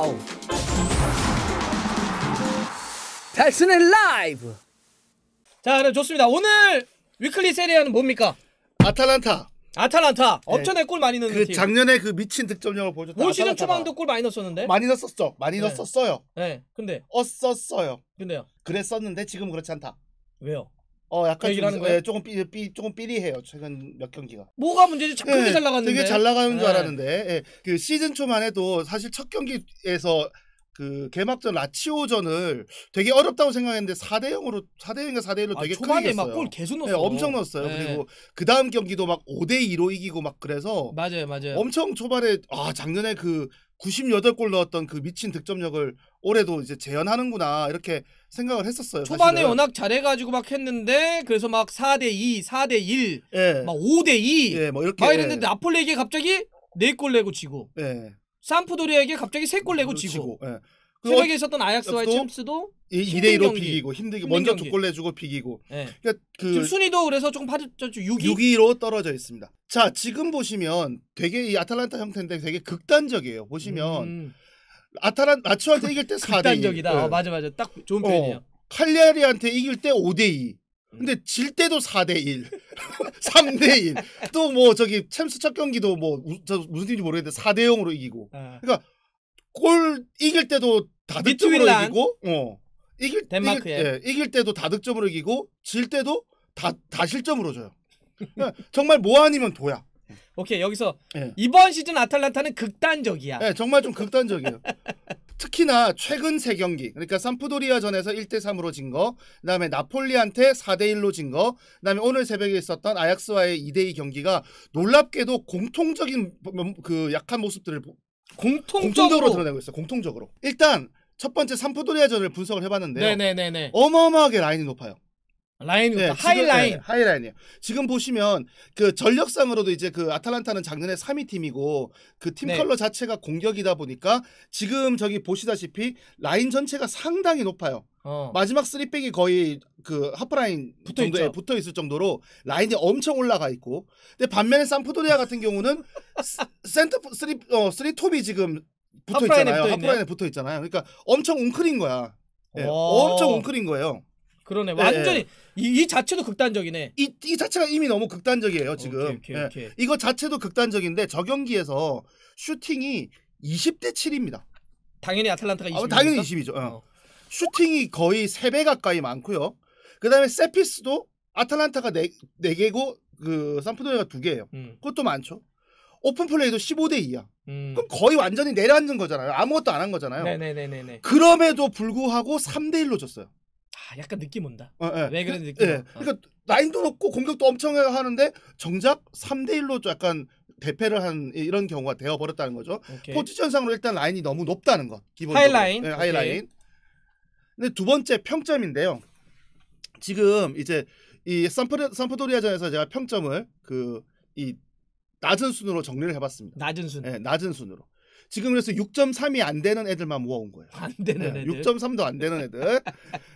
와우. 달순의 라이브. 자, 그럼 좋습니다. 오늘 위클리 세리아는 뭡니까? 아탈란타. 어쩌네 골 많이 넣는 그 팀. 작년에 그 미친 득점력을 보여줬다. 올 시즌 초반도 골 많이 넣었었는데. 많이 넣었었죠. 많이 넣었었어요. 네. 근데 썼어요. 근데요. 그랬었는데 지금은 그렇지 않다. 왜요? 약간 얘기를 하는 거예요? 조금 삐리해요. 최근 몇 경기가. 뭐가 문제지? 참 크게 잘 나갔는데. 되게 잘 나가는 줄 알았는데. 그 시즌 초만 해도 사실 첫 경기에서 그 개막전 라치오전을 되게 어렵다고 생각했는데 4대0으로 4대1로 되게 크게 초반에 이겼어요. 막 골 계속 넣었어. 네, 엄청 넣었어요. 네. 그리고 그 다음 경기도 막 5대2로 이기고 막 그래서 맞아요. 엄청 초반에 작년에 그 98골 넣었던 그 미친 득점력을 올해도 이제 재현하는구나 이렇게 생각을 했었어요. 초반에 사실은. 워낙 잘해가지고 막 했는데 그래서 막 4대2, 4대1, 예. 막 5대2 예, 뭐 이렇게 막 이랬는데 나폴리에게 갑자기 4골 내고 지고 예. 삼프도리아에게 갑자기 3골 내고 지고 예. 새벽에 있었던 아약스와의 챔스도 2대2로 비기고 힘들게 먼저 경기. 2골 내주고 비기고. 예. 그러니까 지금 순위도 그래서 조금 빠졌죠. 6위로 떨어져 있습니다. 자, 지금 보시면 되게 이 아탈란타 형태인데 되게 극단적이에요. 보시면 라치오한테 이길 때 4대2. 극단적이다. 맞아. 딱 좋은 표현이에요. 칼리아리한테 이길 때 5대2. 근데 질 때도 4대1. 3대1. 또 뭐 저기 챔스 첫 경기도 무슨 팀인지 모르겠는데 4대0으로 이기고. 그러니까 골 이길 때도 다득점으로 이기고 이길 때도 다득점으로 이기고 질 때도 다 실점으로 져요. 그러니까 정말 뭐 아니면 도야. 오케이, 여기서 이번 시즌 아탈란타는 극단적이야. 네, 정말 좀 극단적이에요. 특히나 최근 3경기, 그러니까 삼프도리아전에서 1대3으로 진 거, 그다음에 나폴리한테 4대1로 진 거, 그다음에 오늘 새벽에 있었던 아약스와의 2대2 경기가 놀랍게도 공통적인 그 약한 모습들을 공통적으로 드러내고 있어요. 공통적으로. 일단 첫 번째 삼프도리아전을 분석을 해봤는데요. 네네네네. 어마어마하게 라인이 높아요. 라인이 높다. 하이라인. 하이라인이에요. 지금 보시면 그 전력상으로도 이제 그 아탈란타는 작년에 3위 팀이고 그 팀 컬러 자체가 공격이다 보니까 지금 저기 보시다시피 라인 전체가 상당히 높아요. 마지막 3백이 거의 그 하프라인 정도에 붙어 있을 정도로 라인이 엄청 올라가 있고, 근데 반면에 삼프도리아 같은 경우는 센터 3톱이 지금 붙어 있잖아요. 하프라인에 붙어 있잖아요. 그러니까 엄청 웅크린 거야. 엄청 웅크린 거예요. 그러네. 완전히 이 자체도 극단적이네. 이 자체가 이미 너무 극단적이에요, 지금. 오케이. 이거 자체도 극단적인데 저 경기에서 슈팅이 20대 7입니다. 당연히 아탈란타가 20이죠. 당연히 20이죠. 슈팅이 거의 3배 가까이 많고요. 그다음에 세피스도 아탈란타가 4개고 그 삼프도리아가 2개예요. 그것도 많죠. 오픈 플레이도 15대 2야. 그럼 거의 완전히 내려앉은 거잖아요. 아무것도 안 한 거잖아요. 네네네네. 그럼에도 불구하고 3대 1로 졌어요. 약간 느낌 온다. 왜 그런지 느낌. 그러니까 라인도 높고 공격도 엄청 하는데 정작 3대 1로 약간 대패를 한 이런 경우가 되어 버렸다는 거죠. 포지션상으로 일단 라인이 너무 높다는 것. 기본적으로. 하이라인. 하이라인. 근데 두 번째 평점인데요. 지금 이제 이 삼프도리아전에서 제가 평점을 이 낮은 순으로 정리를 해봤습니다. 낮은 순. 네, 낮은 순으로. 지금 그래서 6.3이 안 되는 애들만 모아온 거예요. 안 되는 애들. 6.3도 안 되는 애들.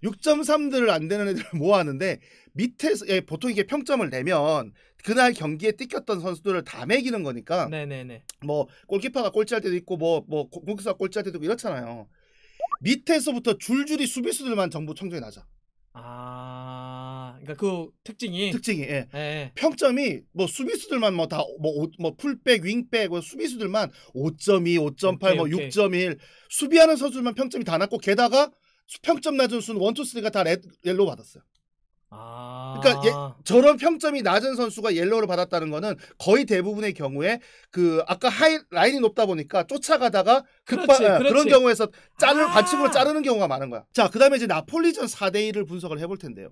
6.3들 안 되는 애들을 모아왔는데 밑에서 보통 이게 평점을 내면 그날 경기에 뛰겼던 선수들을 다 매기는 거니까. 네네네. 뭐 골키퍼가 꼴찌할 때도 있고 뭐 공격수가 꼴찌할 때도 있고 이렇잖아요. 밑에서부터 줄줄이 수비수들만 정부 청정해 놔자. 그러니까 그 특징이 평점이 뭐 수비수들만 뭐 다 뭐 풀백, 윙백, 뭐 수비수들만 5.2, 5.8, 뭐 6.1 수비하는 선수들만 평점이 다 낮고 게다가 평점 낮은 수는 1, 2, 3가 다 옐로우 받았어요. 그러니까 저런 평점이 낮은 선수가 옐로우를 받았다는 거는 거의 대부분의 경우에 그 아까 라인이 높다 보니까 쫓아가다가 그런 경우에서 반칙으로 자르는 경우가 많은 거야. 자, 그다음에 이제 나폴리전 4대 1을 분석을 해볼 텐데요.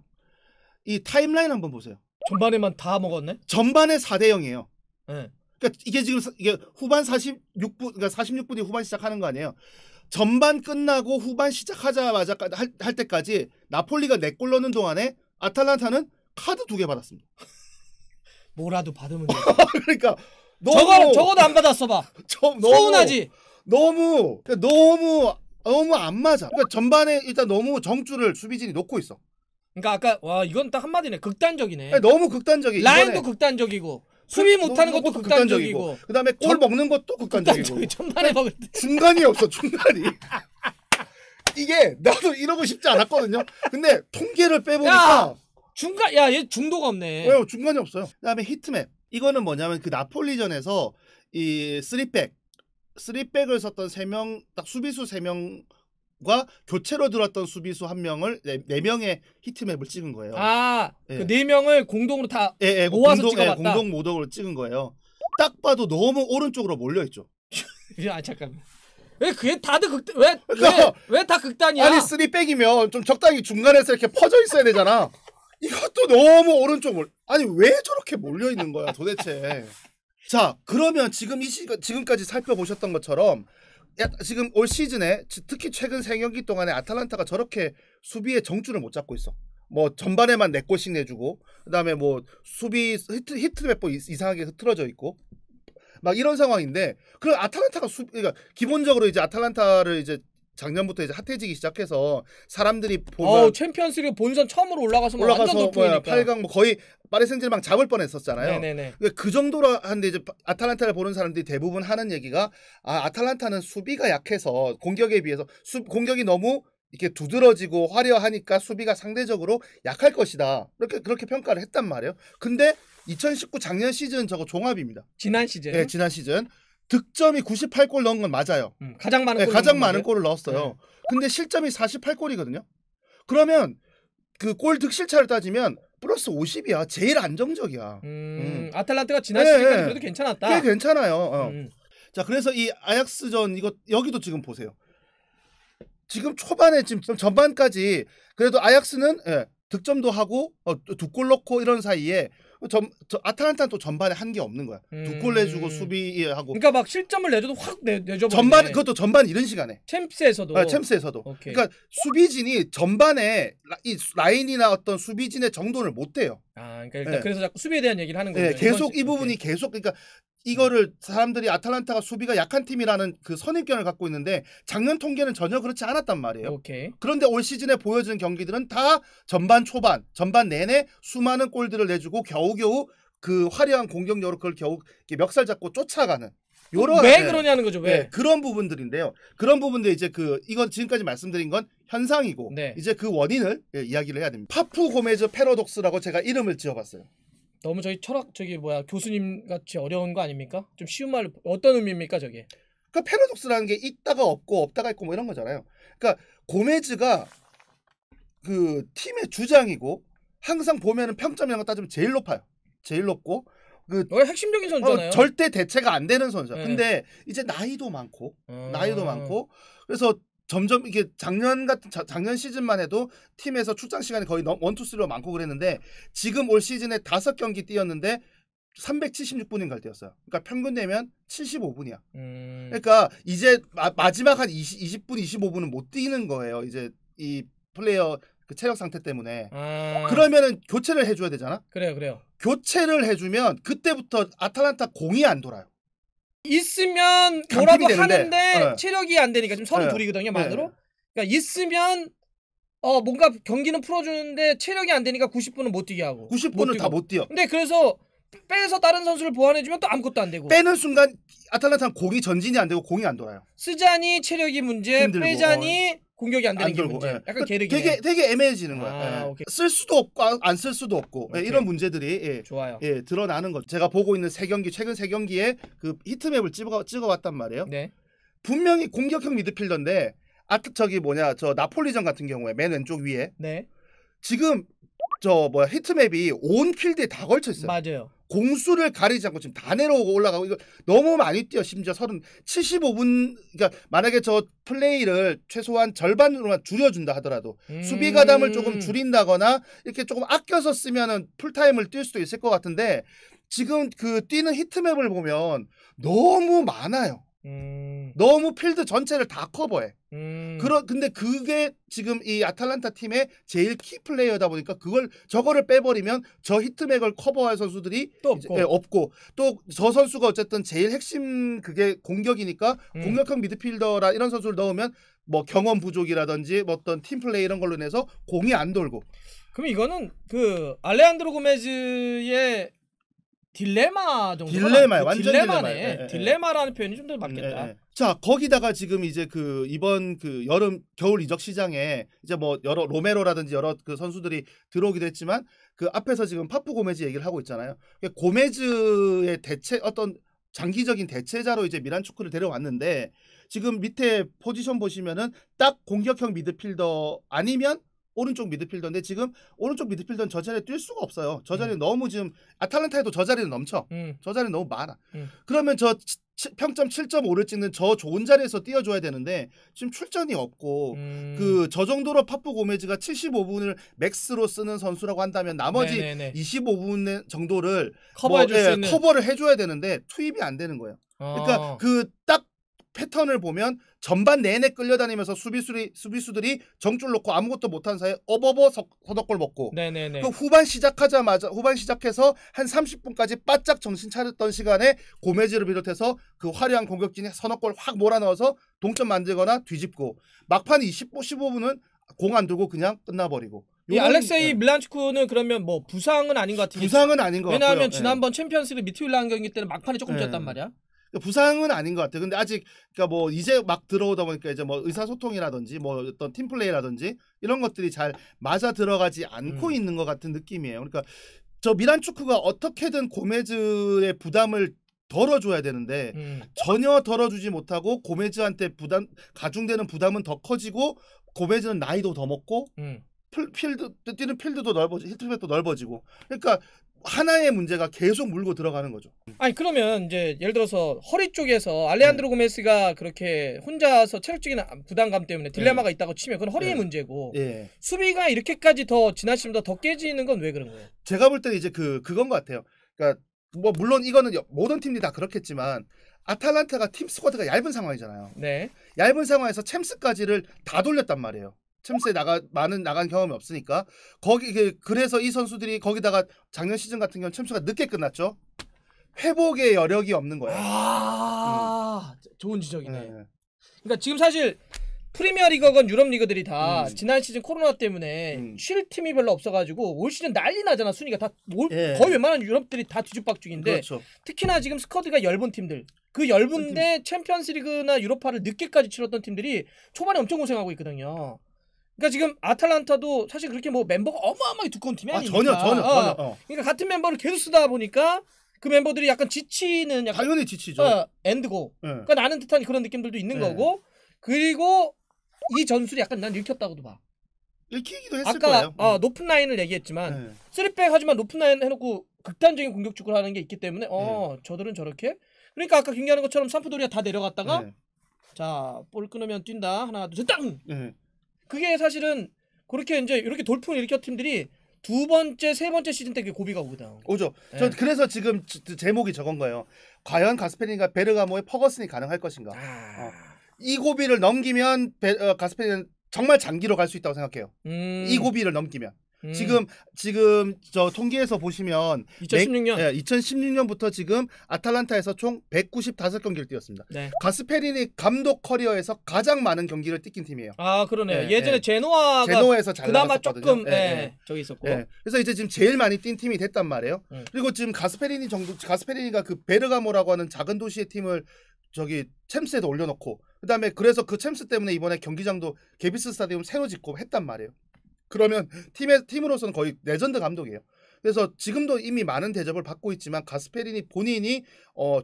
이 타임라인 한번 보세요. 전반에만 다 먹었네. 전반에 4대 0이에요. 네. 그러니까 이게 지금 후반 46분, 그러니까 46분이 후반 시작하는 거 아니에요. 전반 끝나고 후반 시작하자마자 할 때까지 나폴리가 4골 넣는 동안에 아탈란타는 카드 2개 받았습니다. 뭐라도 받으면 돼. 그러니까 저거도 안 받았어 봐. 서운하지. 너무 안 맞아. 그러니까 전반에 일단 너무 정주를 수비진이 놓고 있어. 그러니까 아까 이건 딱 한마디네. 극단적이네. 너무 극단적이야. 라인도 극단적이고 수비 못하는 것도 그것도 극단적이고. 그다음에 골 먹는 것도 극단적이고. 전반에 먹을 때. 중간이 없어 중간이. 이게 나도 이러고 싶지 않았거든요. 근데 통계를 빼보니까 얘 중도가 없네. 왜요? 중간이 없어요. 그다음에 히트맵. 이거는 뭐냐면 그 나폴리전에서 이 3백을 썼던 3명 딱 수비수 3명과 교체로 들어왔던 수비수 1명을 4명의 히트맵을 찍은 거예요. 그 4명을 공동으로 다 모아서 찍어봤다. 공동 모독으로 찍은 거예요. 딱 봐도 너무 오른쪽으로 몰려 있죠. 잠깐만. 왜 그게 다들 왜 다 극단이야? 아니 3백이면 좀 적당히 중간에서 이렇게 퍼져 있어야 되잖아. 이것도 너무 오른쪽을. 아니 왜 저렇게 몰려 있는 거야 도대체. 자 그러면 지금까지 살펴보셨던 것처럼 지금 올 시즌에 특히 최근 3경기 동안에 아탈란타가 저렇게 수비에 정주를 못 잡고 있어. 뭐 전반에만 4골씩 내주고 그다음에 뭐 수비 히트 몇 번 이상하게 흐트러져 있고 막 이런 상황인데 그럼 아탈란타가 그러니까 기본적으로 이제 아탈란타를 이제 작년부터 이제 핫해지기 시작해서 사람들이 보면 챔피언스리그 본선 처음으로 올라가서 완전 높으니까 8강 뭐 거의 파리 생제르맹 잡을 뻔했었잖아요. 네네네. 그 정도로 하는데 이제 아탈란타를 보는 사람들이 대부분 하는 얘기가 아탈란타는 수비가 약해서 공격에 비해서 공격이 너무 이렇게 두드러지고 화려하니까 수비가 상대적으로 약할 것이다. 그렇게 평가를 했단 말이에요. 근데 2019 작년 시즌 저거 종합입니다. 지난 시즌. 네, 지난 시즌. 득점이 98골 넣은 건 맞아요. 가장 많은 골을 넣었어요. 근데 실점이 48골이거든요. 그러면 그 골 득실차를 따지면 플러스 50이야. 제일 안정적이야. 아탈란타가 지난 시즌까지 그래도 괜찮았다. 꽤 괜찮아요. 자, 그래서 이 아약스전 여기도 지금 보세요. 지금 초반에 지금 전반까지 그래도 아약스는 득점도 하고 2골 넣고 이런 사이에 아탈란타는 또 전반에 한 게 없는 거야. 2골 내주고 수비하고. 그러니까 막 실점을 내줘도 확 내줘버리네. 그것도 전반 이런 시간에. 챔스에서도. 챔스에서도. 그러니까 수비진이 전반에 이 라인이나 어떤 수비진의 정돈을 못 해요. 그러니까 일단 그래서 자꾸 수비에 대한 얘기를 하는 거예요. 계속 이 부분이 계속 그러니까 이거를 사람들이 아탈란타가 수비가 약한 팀이라는 그 선입견을 갖고 있는데 작년 통계는 전혀 그렇지 않았단 말이에요. 그런데 올 시즌에 보여주는 경기들은 다 전반 내내 수많은 골들을 내주고 겨우겨우 그 화려한 공격력으로 그걸 겨우 멱살 잡고 쫓아가는 왜 그러냐는 거죠. 왜? 그런 부분들인데요. 그런 부분들 이제 이건 지금까지 말씀드린 건 현상이고 이제 그 원인을 이야기를 해야 됩니다. 파푸 고메즈 패러독스라고 제가 이름을 지어봤어요. 너무 교수님 같이 어려운 거 아닙니까? 좀 쉬운 말로 어떤 의미입니까 저게? 그러니까 패러독스라는 게 있다가 없고 없다가 있고 뭐 이런 거잖아요. 그러니까 고메즈가 그 팀의 주장이고 항상 보면은 평점이랑 따지면 제일 높아요. 제일 높고 핵심적인 선수잖아요. 절대 대체가 안 되는 선수야. 근데 이제 나이도 많고 그래서 점점 이게 작년 시즌만 해도 팀에서 출장 시간이 거의 1, 2, 3로 많고 그랬는데 지금 올 시즌에 5경기 뛰었는데 376분인가를 뛰었어요. 그러니까 평균 내면 75분이야. 그러니까 이제 마지막 한 20분, 25분은 못 뛰는 거예요. 이제 이 플레이어 그 체력 상태 때문에. 그러면은 교체를 해줘야 되잖아. 그래요. 교체를 해주면 그때부터 아탈란타 공이 안 돌아요. 있으면 뭐라도 하는데 체력이 안 되니까 지금 32이거든요 만으로. 그러니까 있으면 뭔가 경기는 풀어주는데 체력이 안 되니까 90분은 못 뛰게 하고. 90분은 다 못 뛰어. 근데 그래서 빼서 다른 선수를 보완해주면 또 아무것도 안 되고. 빼는 순간 아탈란타는 공이 전진이 안 되고 공이 안 돌아요. 쓰자니 체력이 문제, 빼자니 공격이 안 되는 게 문제. 약간 계륵이네. 되게 애매해지는 거야. 쓸 수도 없고 안 쓸 수도 없고 이런 문제들이 좋아요. 드러나는 거죠. 제가 보고 있는 최근 3경기에 그 히트맵을 찍어봤단 말이에요. 분명히 공격형 미드필더인데 저 나폴리전 같은 경우에 맨 왼쪽 위에 지금 히트맵이 온 필드에 다 걸쳐 있어요. 맞아요. 공수를 가리지 않고 지금 다 내려오고 올라가고 이거 너무 많이 뛰어. 심지어 75분 그러니까 만약에 저 플레이를 최소한 절반으로만 줄여준다 하더라도 수비 가담을 조금 줄인다거나 이렇게 조금 아껴서 쓰면은 풀타임을 뛸 수도 있을 것 같은데 지금 그 뛰는 히트맵을 보면 너무 많아요. 너무 필드 전체를 다 커버해. 근데 그게 지금 이 아탈란타 팀의 제일 키 플레이어다 보니까 저거를 빼버리면 저 히트맥을 커버할 선수들이 또 없고 또 저 선수가 어쨌든 제일 핵심 그게 공격이니까 공격형 미드필더라 이런 선수를 넣으면 뭐 경험 부족이라든지 뭐 어떤 팀 플레이 이런 걸로 인해서 공이 안 돌고. 그럼 이거는 그 알레한드로 고메즈의 딜레마 정도. 딜레마야, 완전 딜레마네. 딜레마야. 딜레마라는 표현이 좀 더 맞겠다. 자, 거기다가 지금 이제 그 이번 그 여름 겨울 이적 시장에 이제 뭐 여러 로메로라든지 여러 그 선수들이 들어오기도 했지만 그 앞에서 지금 파푸 고메즈 얘기를 하고 있잖아요. 고메즈의 대체 어떤 장기적인 대체자로 이제 미란 축구를 데려왔는데 지금 밑에 포지션 보시면은 딱 공격형 미드필더 아니면 오른쪽 미드필더인데 지금 오른쪽 미드필더는 저 자리에 뛸 수가 없어요. 저 자리에 너무 지금 아탈란타에도 저 자리는 넘쳐. 저 자리는 너무 많아. 그러면 저 평점 7.5를 찍는 저 좋은 자리에서 뛰어줘야 되는데 지금 출전이 없고 그 저 정도로 파푸 고메즈가 75분을 맥스로 쓰는 선수라고 한다면 나머지 25분 정도를 커버를 해줘야 되는데 투입이 안 되는 거예요. 그러니까 그 딱 패턴을 보면 전반 내내 끌려다니면서 수비수들이 정줄 놓고 아무것도 못한 사이에 어버버 서너골 먹고 그 후반 시작해서 한 30분까지 바짝 정신 차렸던 시간에 고메즈를 비롯해서 그 화려한 공격진이 서너골 확 몰아넣어서 동점 만들거나 뒤집고 막판 15분은 공 안 들고 그냥 끝나버리고. 이 알렉세이 밀란축구는 그러면 뭐 부상은 아닌 것 같아요. 부상은 아닌 것 같고요. 왜냐하면 지난번 챔피언스리그 미트윌란 경기 때는 막판에 조금 졌단 말이야. 부상은 아닌 것 같아요. 근데 아직 그러니까 뭐 이제 막 들어오다 보니까 이제 뭐 의사소통이라든지 뭐 어떤 팀플레이라든지 이런 것들이 잘 맞아 들어가지 않고 있는 것 같은 느낌이에요. 그러니까 저 미란 축구가 어떻게든 고메즈의 부담을 덜어줘야 되는데 전혀 덜어주지 못하고 고메즈한테 가중되는 부담은 더 커지고 고메즈는 나이도 더 먹고 뛰는 필드도 넓어지고 히트맵도 넓어지고 그러니까 하나의 문제가 계속 물고 들어가는 거죠. 아니 그러면 이제 예를 들어서 허리 쪽에서 알레한드로 고메스가 그렇게 혼자서 체력적인 부담감 때문에 딜레마가 있다고 치면 그건 허리의 문제고 수비가 이렇게까지 더 지난 시즌보다 더 깨지는 건 왜 그런 거예요? 제가 볼 때는 이제 그건 것 같아요. 그러니까 뭐 물론 이거는 모든 팀들이 다 그렇겠지만 아탈란타가 팀 스쿼드가 얇은 상황이잖아요. 얇은 상황에서 챔스까지를 다 돌렸단 말이에요. 챔스에 나간 경험이 없으니까 그래서 이 선수들이 거기다가 작년 시즌 같은 경우는 챔스가 늦게 끝났죠. 회복의 여력이 없는 거예요. 좋은 지적이네. 그러니까 지금 사실 프리미어 리그건 유럽 리그들이 다 지난 시즌 코로나 때문에 쉴 팀이 별로 없어가지고 올 시즌 난리 나잖아. 순위가 다 거의 웬만한 유럽들이 다 뒤죽박죽인데 특히나 지금 스쿼드가 얇은 팀들 그 얇은데 챔피언스리그나 유로파를 늦게까지 치렀던 팀들이 초반에 엄청 고생하고 있거든요. 그러니까 지금 아탈란타도 사실 그렇게 뭐 멤버가 어마어마하게 두꺼운 팀이 아니니까. 전혀. 그러니까 같은 멤버를 계속 쓰다 보니까 그 멤버들이 약간 지치는 당연히 지치죠. 엔드고. 그러니까 나는 듯한 그런 느낌들도 있는 거고. 그리고 이 전술이 약간 난 읽혔다고도 봐. 읽히기도 했을 거예요. 아까 높은 라인을 얘기했지만 3백 하지만 높은 라인 해놓고 극단적인 공격 축구를 하는 게 있기 때문에 저들은 저렇게. 그러니까 아까 경기하는 것처럼 삼프도리아 다 내려갔다가 자, 볼 끊으면 뛴다. 하나, 둘, 셋, 땅! 그게 사실은 그렇게 이제 이렇게 돌풍을 일으켜 팀들이 두 번째, 세 번째 시즌 때 고비가 오죠. 저 그래서 지금 제목이 저건 거예요. 과연 가스페린과 베르가모의 퍼거슨이 가능할 것인가. 이 고비를 넘기면 가스페린은 정말 장기로 갈 수 있다고 생각해요. 이 고비를 넘기면. 지금 저 통계에서 보시면 2016년부터 지금 아탈란타에서 총 195경기를 뛰었습니다. 가스페린이 감독 커리어에서 가장 많은 경기를 뛰긴 팀이에요. 그러네요. 예전에 제노아에서 잘 그나마 나갔었거든요. 조금 저기 있었고. 그래서 이제 지금 제일 많이 뛴 팀이 됐단 말이에요. 그리고 지금 가스페리니가 그 베르가모라고 하는 작은 도시의 팀을 저기 챔스에도 올려놓고 그다음에 그래서 그 챔스 때문에 이번에 경기장도 게비스 스타디움 새로 짓고 했단 말이에요. 그러면 팀으로서는 거의 레전드 감독이에요. 그래서 지금도 이미 많은 대접을 받고 있지만 가스페리니 본인이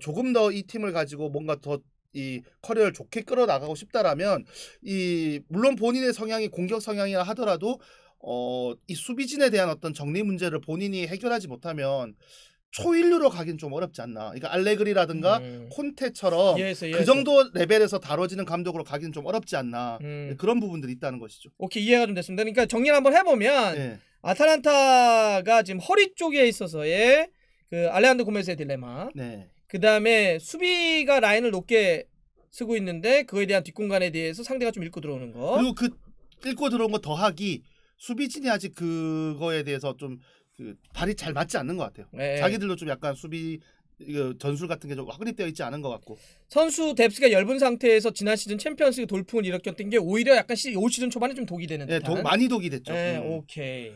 조금 더 이 팀을 가지고 뭔가 더 이 커리어를 좋게 끌어나가고 싶다라면 물론 본인의 성향이 공격 성향이라 하더라도 이 수비진에 대한 어떤 정리 문제를 본인이 해결하지 못하면 초일류로 가긴 좀 어렵지 않나. 그러니까 알레그리라든가 콘테처럼 그 정도 레벨에서 다뤄지는 감독으로 가긴 좀 어렵지 않나. 그런 부분들이 있다는 것이죠. 오케이, 이해가 좀 됐습니다. 그러니까 정리를 한번 해보면 아탈란타가 지금 허리 쪽에 있어서의 그 알레한드로 고메스의 딜레마. 그 다음에 수비가 라인을 높게 쓰고 있는데 그거에 대한 뒷공간에 대해서 상대가 좀 읽고 들어오는 거. 그리고 그 읽고 들어온 거 더하기 수비진이 아직 그거에 대해서 좀 발이 잘 맞지 않는 것 같아요. 자기들도 좀 약간 수비 전술 같은 게 좀 확립되어 있지 않은 것 같고 선수 뎁스가 얇은 상태에서 지난 시즌 챔피언스리그 돌풍을 일으켰던 게 오히려 약간 올 시즌 초반에 좀 독이 되는 듯한. 많이 독이 됐죠. 오케이.